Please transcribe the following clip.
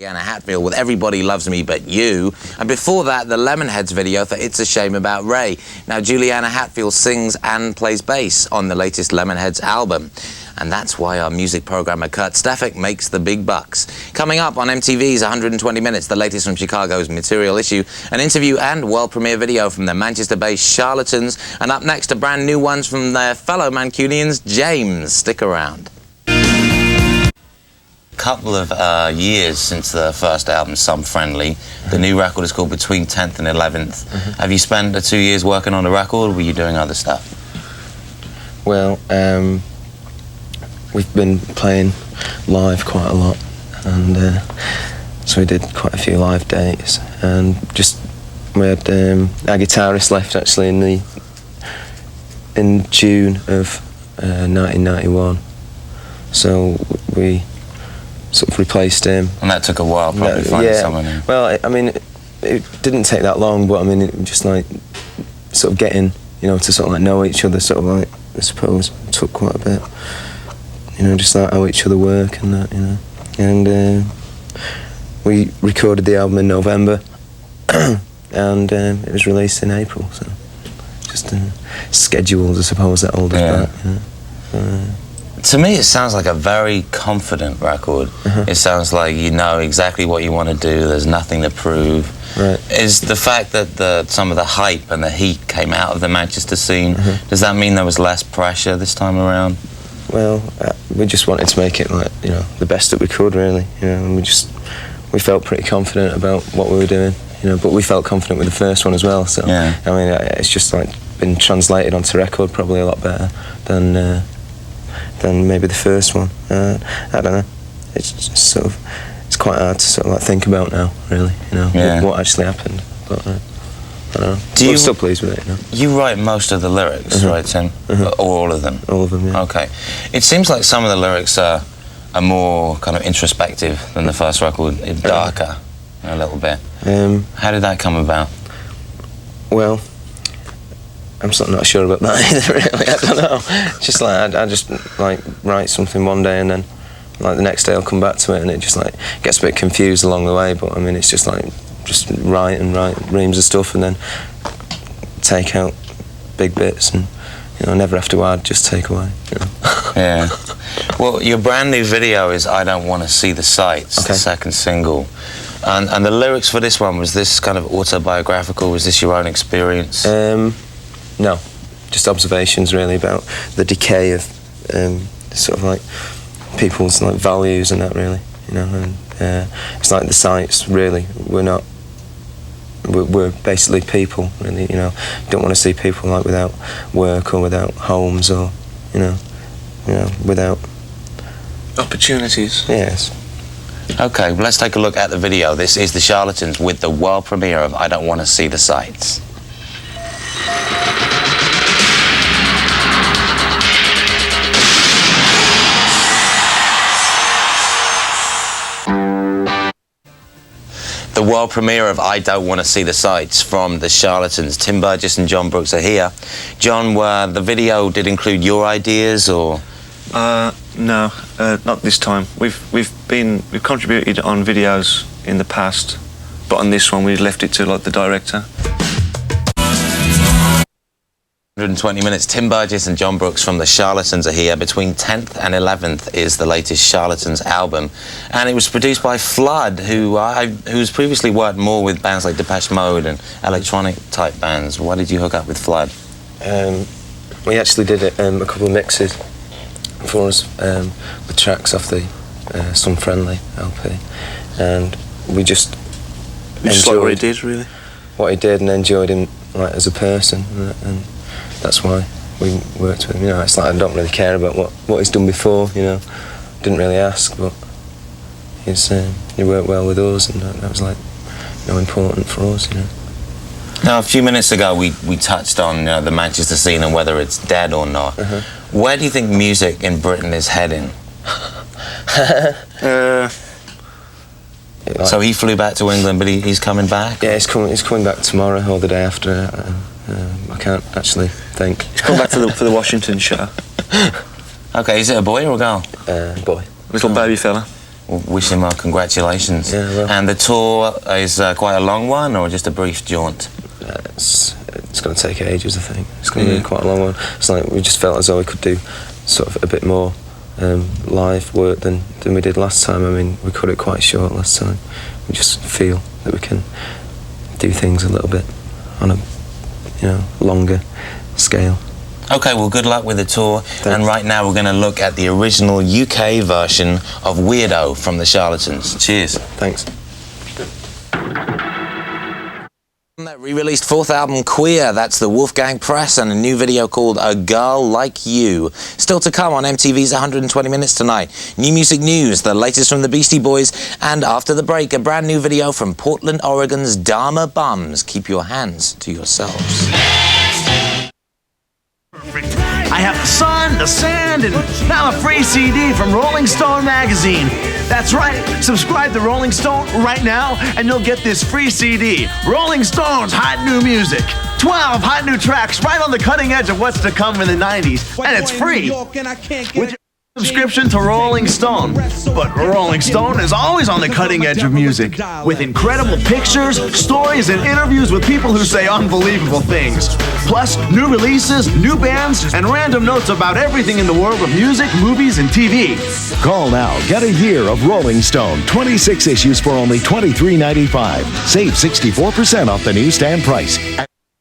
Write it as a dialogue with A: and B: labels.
A: Anna Hatfield with Everybody Loves Me But You, and before that the Lemonheads video for It's a Shame About Ray. Now Juliana Hatfield sings and plays bass on the latest Lemonheads album, and that's why our music programmer Kurt Stefik makes the big bucks. Coming up on MTV's 120 Minutes, the latest from Chicago's Material Issue, an interview and world premiere video from the Manchester-based Charlatans, and up next a brand new ones from their fellow Mancunians, James. Stick around. Couple of years since the first album, Some Friendly. The new record is called Between 10th and 11th. Have you spent the 2 years working on the record, or were you doing other stuff?
B: Well, we've been playing live quite a lot, and so we did quite a few live dates, and just we had our guitarist left actually in June of 1991, so we sort of replaced him.
A: And that took a while, probably, finding someone in.
B: Well, I mean, it didn't take that long, but I mean, it just like sort of getting, you know, to sort of like know each other, sort of like, I suppose, took quite a bit. You know, just like how each other work and that, you know. And we recorded the album in November, and it was released in April, so just scheduled, I suppose, that old as that, you know.
A: To me, it sounds like a very confident record. It sounds like you know exactly what you want to do, there's nothing to prove.
B: Right.
A: Is the fact that some of the hype and the heat came out of the Manchester scene, does that mean there was less pressure this time around?
B: Well, we just wanted to make it, like, you know, the best that we could, really, you know, and we felt pretty confident about what we were doing, you know, but we felt confident with the first one as well, so,
A: yeah.
B: I mean, it's just, like, been translated onto record probably a lot better than maybe the first one. I don't know. It's just sort of, it's quite hard to sort of like think about now, really. You know, what actually happened. But I don't know. I'm still pleased with it. You know?
A: You write most of the lyrics, right, Tim? Or all of them?
B: All of them. Yeah.
A: Okay. It seems like some of the lyrics are more kind of introspective than the first record, darker a little bit. How did that come about?
B: Well, I'm sort of not sure about that either, really. I don't know. It's just like, I just like write something one day and then like the next day I'll come back to it and it just like gets a bit confused along the way, but I mean it's just like, just write reams of stuff and then take out big bits and, you know, never have to add, just take away, you know.
A: Yeah. Well, your brand new video is I Don't Want to See the Sights, the second single. And the lyrics for this one, was this kind of autobiographical? Was this your own experience?
B: No, just observations really about the decay of sort of like people's like values and that, really, you know. And it's like the sights, really. We're basically people, really, you know. Don't want to see people like without work or without homes or, you know, without
C: opportunities.
B: Yes.
A: Okay, well, let's take a look at the video. This is the Charlatans with the world premiere of I Don't Want to See the Sights. The world premiere of I Don't Want to See the Sights from the Charlatans. Tim Burgess and John Brooks are here. John, the video did include your ideas, or?
C: No, not this time. We've contributed on videos in the past, but on this one we left it to like the director.
A: 120 Minutes. Tim Burgess and John Brooks from the Charlatans are here. Between 10th and 11th is the latest Charlatans album, and it was produced by Flood, who's previously worked more with bands like Depeche Mode and electronic type bands. Why did you hook up with Flood?
B: We actually did a couple of mixes for us with tracks off the Some Friendly LP, and we just enjoyed
C: what he did, really.
B: What he did, and enjoyed him like as a person, and that's why we worked with him. You know, it's like I don't really care about what he's done before. You know, didn't really ask, but he worked well with us, and that was like, you know, important for us. You know.
A: Now, a few minutes ago, we touched on the Manchester scene and whether it's dead or not. Where do you think music in Britain is heading? So he flew back to England, but he's coming back?
B: Yeah, he's coming back tomorrow or the day after. I can't actually think.
C: He's coming back for the Washington show.
A: Okay, is it a boy or a girl?
B: Boy.
C: Little baby fella.
A: Well, wish him congratulations.
B: Yeah, well.
A: And the tour is quite a long one, or just a brief jaunt?
B: It's going to take ages, I think. It's going to be quite a long one. It's like we just felt as though we could do sort of a bit more live work than we did last time. I mean, we cut it quite short last time. We just feel that we can do things a little bit on a longer scale.
A: Okay, well, good luck with the tour.
B: Thanks.
A: And right now we're going to look at the original UK version of Weirdo from the Charlatans. Cheers.
B: Thanks.
A: That re-released fourth album, Queer, that's the Wolfgang Press, and a new video called A Girl Like You. Still to come on MTV's 120 Minutes tonight. New music news, the latest from the Beastie Boys, and after the break, a brand new video from Portland, Oregon's Dharma Bums. Keep your hands to yourselves.
D: I have the sun, the sand, and now a free CD from Rolling Stone magazine. That's right, subscribe to Rolling Stone right now and you'll get this free CD. Rolling Stone's hot new music. 12 hot new tracks right on the cutting edge of what's to come in the 90s. And it's free with your subscription to Rolling Stone. But Rolling Stone is always on the cutting edge of music, with incredible pictures, stories, and interviews with people who say unbelievable things. Plus, new releases, new bands, and random notes about everything in the world of music, movies, and TV.
E: Call now. Get a year of Rolling Stone. 26 issues for only $23.95. Save 64% off the newsstand price.